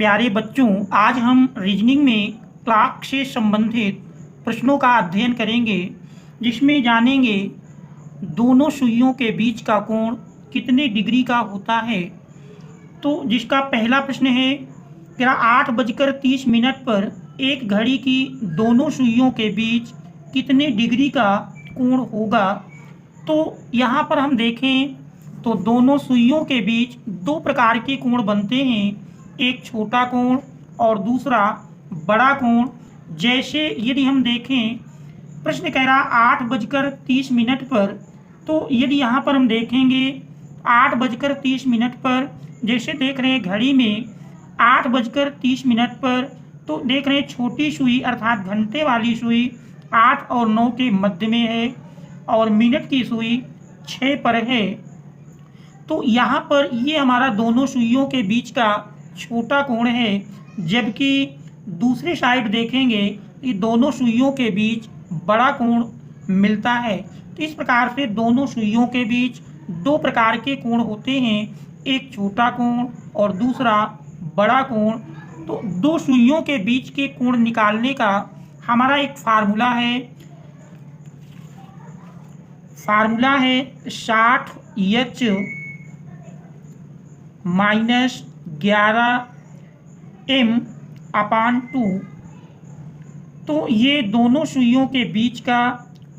प्यारे बच्चों, आज हम रीजनिंग में क्लॉक से संबंधित प्रश्नों का अध्ययन करेंगे, जिसमें जानेंगे दोनों सुइयों के बीच का कोण कितने डिग्री का होता है। तो जिसका पहला प्रश्न है, तेरा 8:30 पर एक घड़ी की दोनों सुइयों के बीच कितने डिग्री का कोण होगा। तो यहाँ पर हम देखें तो दोनों सुइयों के बीच दो प्रकार के कोण बनते हैं, एक छोटा कोण और दूसरा बड़ा कोण। जैसे यदि हम देखें, प्रश्न कह रहा 8:30 पर, तो यदि यहाँ पर हम देखेंगे 8:30 पर, जैसे देख रहे हैं घड़ी में 8:30 पर, तो देख रहे हैं छोटी सुई अर्थात घंटे वाली सुई 8 और 9 के मध्य में है और मिनट की सुई 6 पर है। तो यहाँ पर ये हमारा दोनों सुइयों के बीच का छोटा कोण है, जबकि दूसरी साइड देखेंगे ये दोनों सुइयों के बीच बड़ा कोण मिलता है। तो इस प्रकार से दोनों सुइयों के बीच दो प्रकार के कोण होते हैं, एक छोटा कोण और दूसरा बड़ा कोण। तो दो सुइयों के बीच के कोण निकालने का हमारा एक फार्मूला है 60H - 11M/2। तो ये दोनों सुइयों के बीच का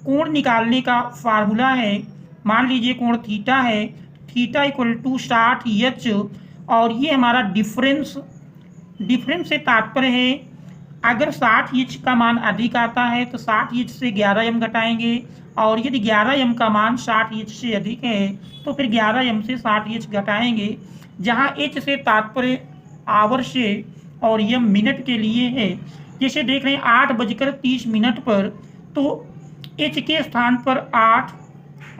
कोण निकालने का फार्मूला है। मान लीजिए कोण थीटा है, थीटा = 60H, और ये हमारा डिफरेंस से तात्पर्य है, अगर 60H का मान अधिक आता है तो 60H से 11M घटाएंगे, और यदि 11M का मान 60H से अधिक है तो फिर 11M से 60H घटाएंगे, जहां H से तात्पर्य आवर से और M मिनट के लिए है। जैसे देख रहे हैं 8:30 पर, तो H के स्थान पर 8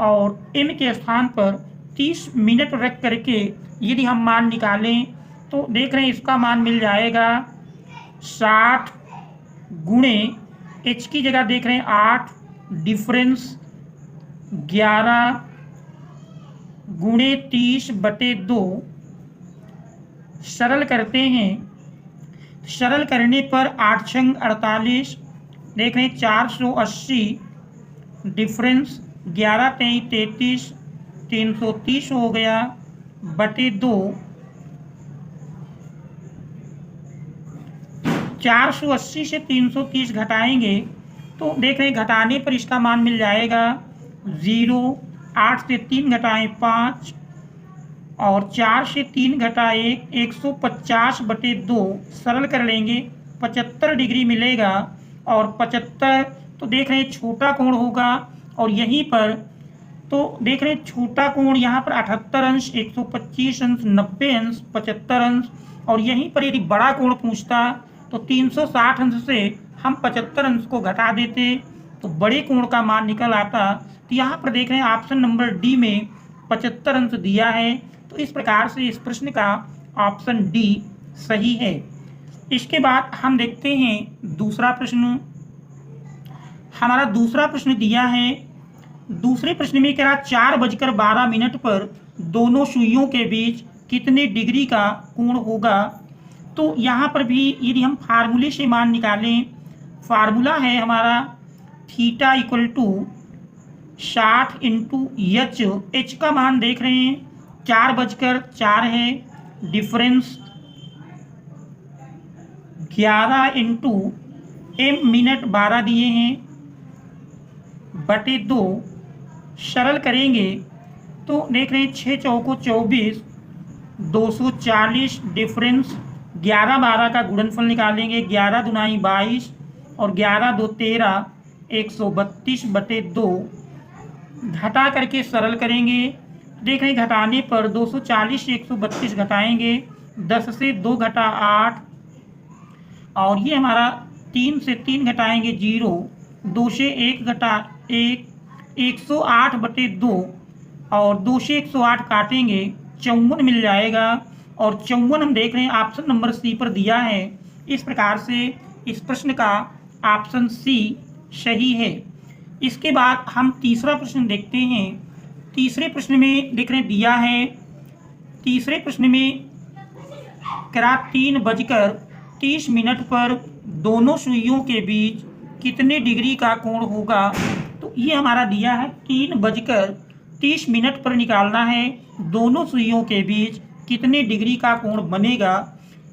और M के स्थान पर 30 मिनट रख करके यदि हम मान निकालें तो देख रहे हैं इसका मान मिल जाएगा 60 गुणे H की जगह देख रहे हैं 8 डिफरेंस 11 गुणे 30/2। सरल करते हैं, सरल करने पर 8 छंग 48, देख रहे हैं 480 डिफरेंस 11 × 33 330 हो गया बटे 2। 480 से 330 घटाएंगे तो देख रहे हैं घटाने पर इसका मान मिल जाएगा 0। 8 से 3 घटाएं 5 और 4 से 3 घटाए 150/2। सरल कर लेंगे 75 डिग्री मिलेगा, और 75 तो देख रहे हैं छोटा कोण होगा, और यहीं पर तो देख रहे हैं छोटा कोण यहाँ पर 78 अंश 125 अंश 90 अंश 75 अंश, और यहीं पर यदि बड़ा कोण पूछता तो 360 अंश से हम 75 अंश को घटा देते तो बड़े कोण का मान निकल आता। तो यहाँ पर देख रहे हैं ऑप्शन नंबर डी में 75 अंश दिया है। तो इस प्रकार से इस प्रश्न का ऑप्शन डी सही है। इसके बाद हम देखते हैं दूसरा प्रश्न। हमारा दूसरा प्रश्न दिया है, दूसरे प्रश्न में कह रहा 4:12 पर दोनों सुइयों के बीच कितने डिग्री का कोण होगा। तो यहाँ पर भी यदि हम फार्मूले से मान निकालें, फार्मूला है हमारा थीटा = 60 × H। H का मान देख रहे हैं 4:4 है, डिफरेंस 11 × M मिनट 12 दिए हैं बटे 2। सरल करेंगे तो देख रहे हैं 6 चौको 24 240 डिफरेंस 11 12 का गुणनफल निकालेंगे, 11 दूनी 22 और 11 2 13 132/2। घटा करके सरल करेंगे, देख रहे हैं घटाने पर 240 से 132 घटाएंगे, 10 से 2 घटा 8, और ये हमारा 3 से 3 घटाएंगे 0, 2 से 1 घटा 1 108/2, और 2 से 108 काटेंगे 54 मिल जाएगा, और 54 हम देख रहे हैं ऑप्शन नंबर सी पर दिया है। इस प्रकार से इस प्रश्न का ऑप्शन सी सही है। इसके बाद हम तीसरा प्रश्न देखते हैं। तीसरे प्रश्न में देख रहे हैं दिया है, तीसरे प्रश्न में करा 3:30 पर दोनों सुइयों के बीच कितने डिग्री का कोण होगा। तो ये हमारा दिया है 3:30 पर निकालना है दोनों सुइयों के बीच कितने डिग्री का कोण बनेगा।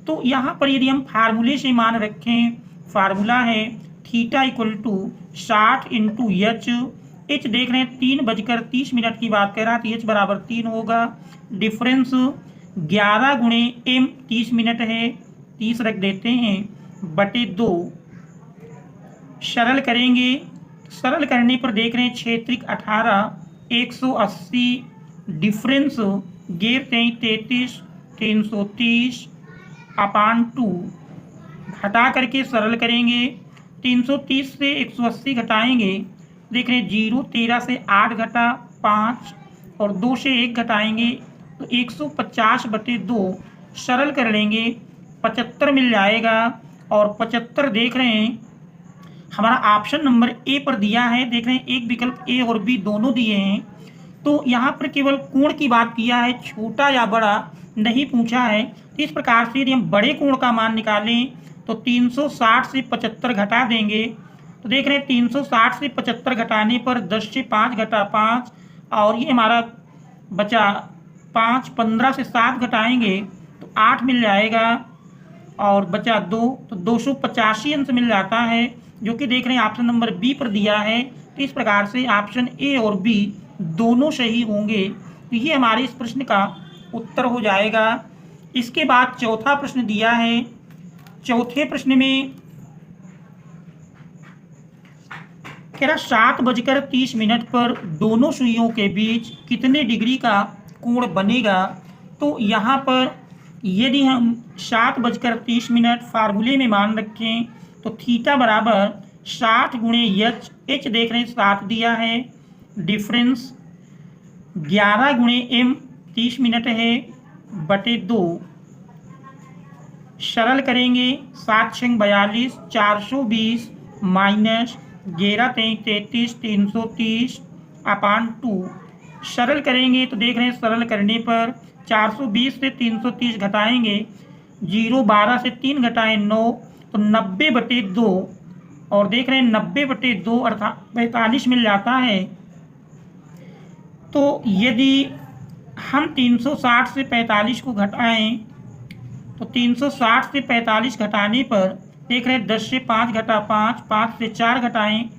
तो यहाँ पर यदि हम फार्मूले से मान रखें, फार्मूला है theta equal to 60 into H. H देख रहे हैं 3:30 की बात कर रहा है तो एच बराबर 3 होगा। डिफरेंस 11 गुणे एम 30 मिनट है, 30 रख देते हैं बटे 2। सरल करेंगे, सरल करने पर देख रहे हैं 6 18 180 डिफरेंस 33 330 अपान 2 घटा करके सरल करेंगे। 330 से 180 घटाएंगे, देख रहे हैं 0 13 से 8 घटा 5 और 2 से 1 घटाएंगे तो 150 बटे 2 सरल कर लेंगे 75 मिल जाएगा। और 75 देख रहे हैं हमारा ऑप्शन नंबर ए पर दिया है, देख रहे हैं एक विकल्प ए और बी दोनों दिए हैं। तो यहाँ पर केवल कोण की बात किया है, छोटा या बड़ा नहीं पूछा है। तो इस प्रकार से यदि हम बड़े कोण का मान निकालें तो 360 से 75 घटा देंगे तो देख रहे हैं 360 से 75 घटाने पर 10 से 5 घटा 5 और ये हमारा बचा 5। 15 से 7 घटाएंगे तो 8 मिल जाएगा और बचा 2 तो 285 अंश मिल जाता है, जो कि देख रहे हैं ऑप्शन नंबर बी पर दिया है। तो इस प्रकार से ऑप्शन ए और बी दोनों सही होंगे। तो ये हमारे इस प्रश्न का उत्तर हो जाएगा। इसके बाद चौथा प्रश्न दिया है। चौथे प्रश्न में कह रहा 7:30 पर दोनों सुइयों के बीच कितने डिग्री का कोण बनेगा। तो यहाँ पर यदि हम 7:30 फार्मूले में मान रखें तो थीटा बराबर 60 गुणे एच। एच देख रहे हैं 7 दिया है, डिफरेंस 11 गुणे एम 30 मिनट है बटे 2। सरल करेंगे 7 6 42 420 माइनस 11 33 330 अपान 2। सरल करेंगे तो देख रहे हैं सरल करने पर 420 से 330 घटाएंगे 0 12 से 3 घटाएं 9 तो 90 बटे 2 और देख रहे हैं 90 बटे 2 अर्थात 45 मिल जाता है। तो यदि हम 360 से 45 को घटाएं तो 360 से 45 घटाने पर देख रहे हैं 10 से 5 घटा 5, 5 से 4 घटाएं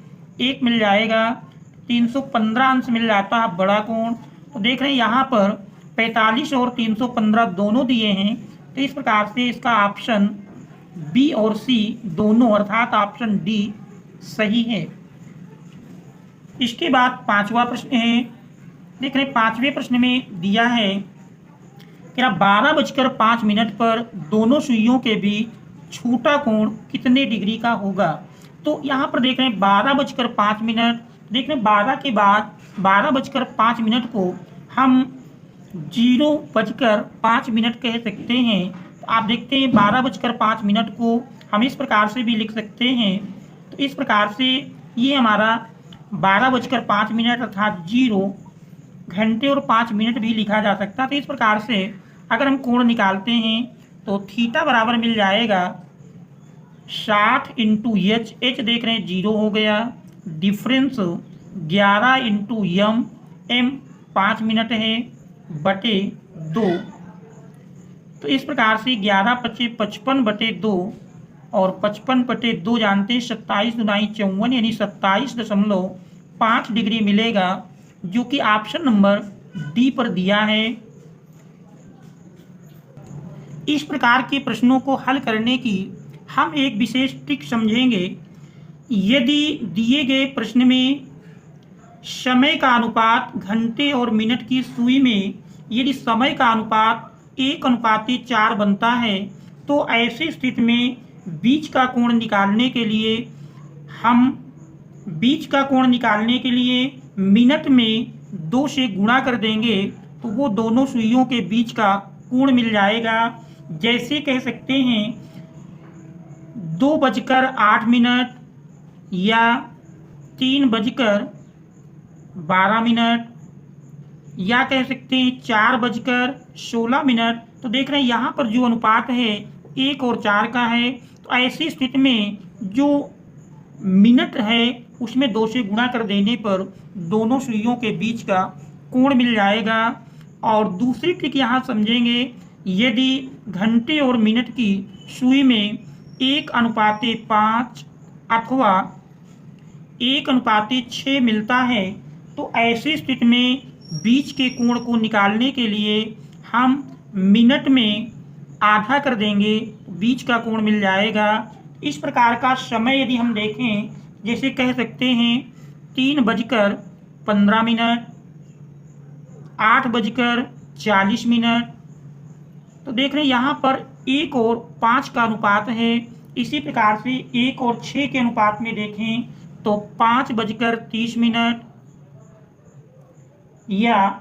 1 मिल जाएगा, 315 अंश मिल जाता है बड़ा कोण। तो देख रहे हैं यहाँ पर 45 और 315 दोनों दिए हैं। तो इस प्रकार से इसका ऑप्शन बी और सी दोनों अर्थात ऑप्शन डी सही है। इसके बाद पांचवा प्रश्न है। देख रहे हैं पांचवें प्रश्न में दिया है कि 12:05 पर दोनों सुइयों के बीच छोटा कोण कितने डिग्री का होगा। तो यहाँ पर देख रहे हैं 12:05, देख रहे हैं 12 के बाद 12:05 को हम 0:05 कह सकते हैं। तो आप देखते हैं 12:05 को हम इस प्रकार से भी लिख सकते हैं। तो इस प्रकार से ये हमारा 12:05 अर्थात 0 घंटे और 5 मिनट भी लिखा जा सकता है। तो इस प्रकार से अगर हम कोण निकालते हैं तो थीटा बराबर मिल जाएगा 60 इंटू एच। एच देख रहे हैं 0 हो गया, difference 11 into M, M 5 minute है बटे 2। तो इस प्रकार से 11 × 5 = 55 बटे 2 और 55 बटे 2 जानते हैं 27 × 9 = 54 यानी 27.5 डिग्री मिलेगा, जो कि ऑप्शन नंबर डी पर दिया है। इस प्रकार के प्रश्नों को हल करने की हम एक विशेष ट्रिक समझेंगे। यदि दिए गए प्रश्न में समय का अनुपात घंटे और मिनट की सुई में यदि समय का अनुपात 1:4 बनता है तो ऐसी स्थिति में बीच का कोण निकालने के लिए हम मिनट में 2 से गुणा कर देंगे तो वो दोनों सुइयों के बीच का कोण मिल जाएगा। जैसे कह सकते हैं 2:08 या 3:12 या कह सकते हैं 4:16। तो देख रहे हैं यहाँ पर जो अनुपात है 1 और 4 का है। तो ऐसी स्थिति में जो मिनट है उसमें 2 से गुणा कर देने पर दोनों सुइयों के बीच का कोण मिल जाएगा। और दूसरी ट्रिक यहाँ समझेंगे, यदि घंटे और मिनट की सुई में 1:5 अथवा 1:6 मिलता है तो ऐसी स्थिति में बीच के कोण को निकालने के लिए हम मिनट में आधा कर देंगे, बीच का कोण मिल जाएगा। इस प्रकार का समय यदि हम देखें, जैसे कह सकते हैं 3:15, 8:40। तो देख रहे हैं यहाँ पर 1 और 5 का अनुपात है। इसी प्रकार से 1 और 6 के अनुपात में देखें तो 5:30 या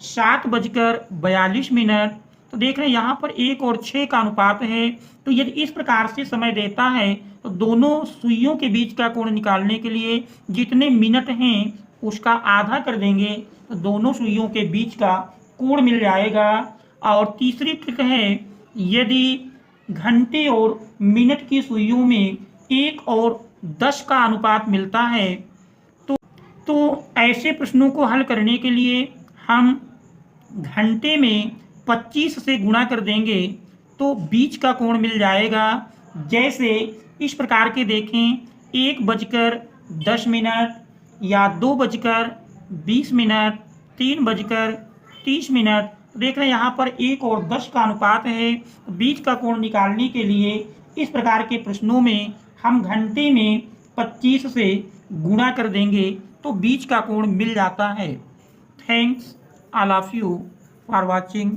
7:42। तो देख रहे हैं यहाँ पर 1 और 6 का अनुपात है। तो यदि इस प्रकार से समय देता है तो दोनों सुइयों के बीच का कोण निकालने के लिए जितने मिनट हैं उसका आधा कर देंगे तो दोनों सुइयों के बीच का कोण मिल जाएगा। और तीसरी ट्रिक है, यदि घंटे और मिनट की सुइयों में 1 और 10 का अनुपात मिलता है तो ऐसे प्रश्नों को हल करने के लिए हम घंटे में 25 से गुणा कर देंगे तो बीच का कोण मिल जाएगा। जैसे इस प्रकार के देखें 1:10 या 2:20, 3:30। देख रहे हैं यहाँ पर 1 और 10 का अनुपात है। बीच का कोण निकालने के लिए इस प्रकार के प्रश्नों में हम घंटे में 25 से गुणा कर देंगे तो बीच का कोण मिल जाता है। Thanks all of you for watching.